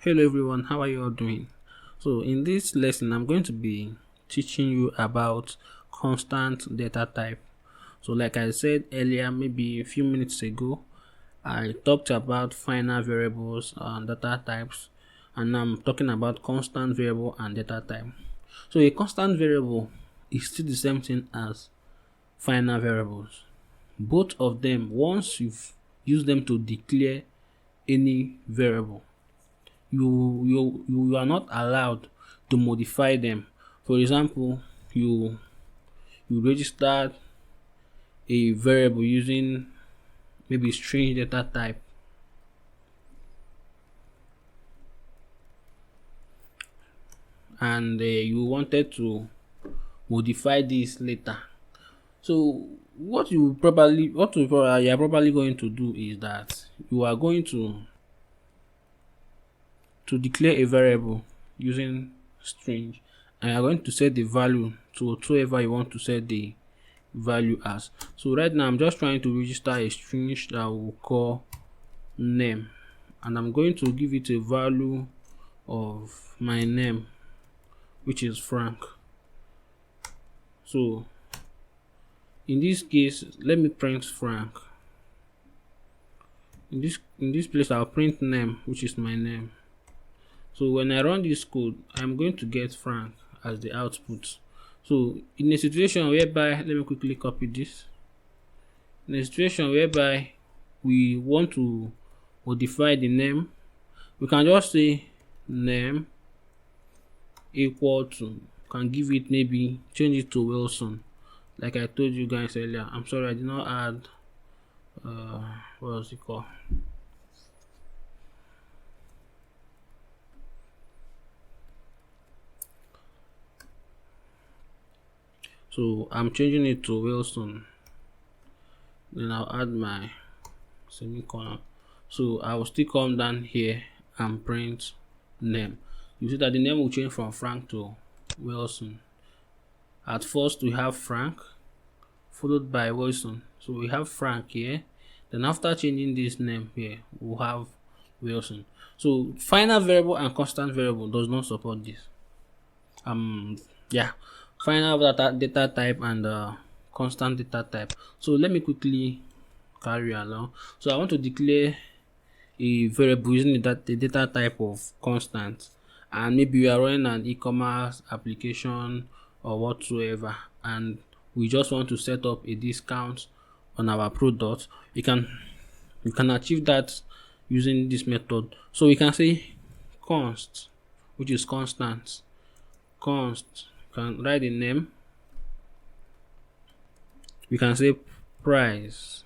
Hello everyone, how are you all doing? So in this lesson, I'm going to be teaching you about constant data type. So like I said earlier, maybe a few minutes ago, I talked about final variables and data types, and I'm talking about constant variable and data type. So a constant variable is still the same thing as final variables. Both of them, once you've used them to declare any variable, you are not allowed to modify them. For example, you registered a variable using maybe string data type, and you wanted to modify this later. So you are probably going to do is that you are going to declare a variable using string, and you are going to set the value to whatsoever you want to set the value as. So right now I'm just trying to register a string that we'll call name, and I'm going to give it a value of my name, which is Frank. So in this case, let me print Frank. In this place I'll print name, which is my name. So when I run this code, I'm going to get Frank as the output. So in a situation whereby, let me quickly copy this. In a situation whereby we want to modify the name, we can just say name equal to, can give it, maybe change it to Wilson, like I told you guys earlier. I'm sorry I did not add what was it called. So I'm changing it to Wilson. Then I'll add my semicolon. So I will still come down here and print name. You see that the name will change from Frank to Wilson. At first we have Frank followed by Wilson. So we have Frank here. Then after changing this name here, we'll have Wilson. So final variable and constant variable does not support this. Final data type and constant data type. So let me quickly carry along. So I want to declare a variable using the data type of constant, and maybe we are running an e-commerce application or whatsoever, and we just want to set up a discount on our product. You can achieve that using this method. So we can say const, which is constant. Const, can write the name. We can say price,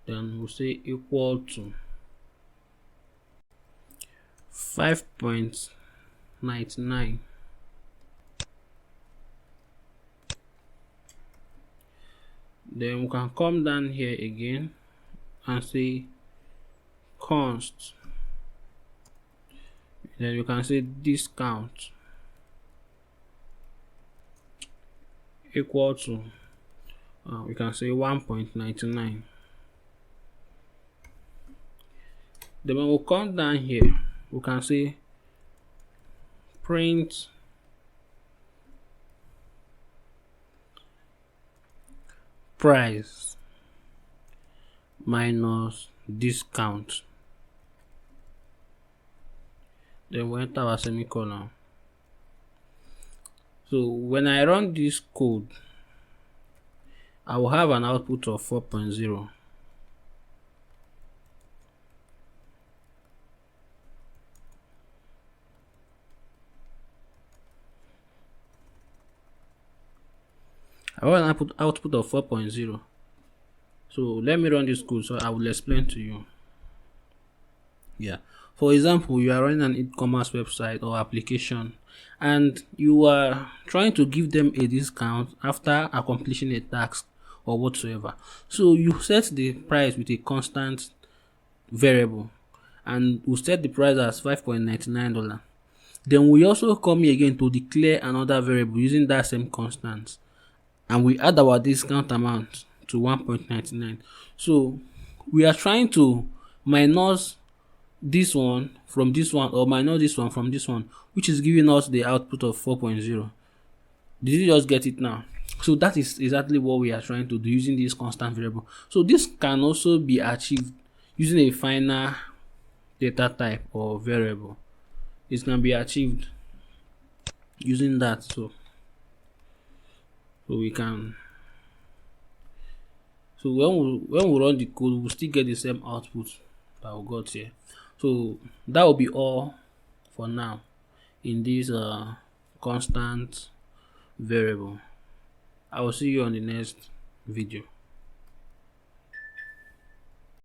then we'll say equal to 5.99. Then we can come down here again and say const, then we can say discount equal to we can say 1.99. Then when we come down here, we can say print price minus discount. Then we enter our semicolon. So when I run this code, I will have an output of 4.0. I want an output of 4.0. So let me run this code so I will explain to you. For example, you are running an e-commerce website or application, and you are trying to give them a discount after accomplishing a task or whatsoever. So you set the price with a constant variable, and we set the price as $5.99. Then we also come here again to declare another variable using that same constant, and we add our discount amount to 1.99. So we are trying to minus this one from this one, or minus this one from this one, which is giving us the output of 4.0. Did you just get it now? So that is exactly what we are trying to do using this constant variable. So this can also be achieved using a final data type or variable. It can be achieved using that. So we can, so when we run the code, we'll still get the same output that we got here. So that will be all for now in this constant variable. I will see you on the next video.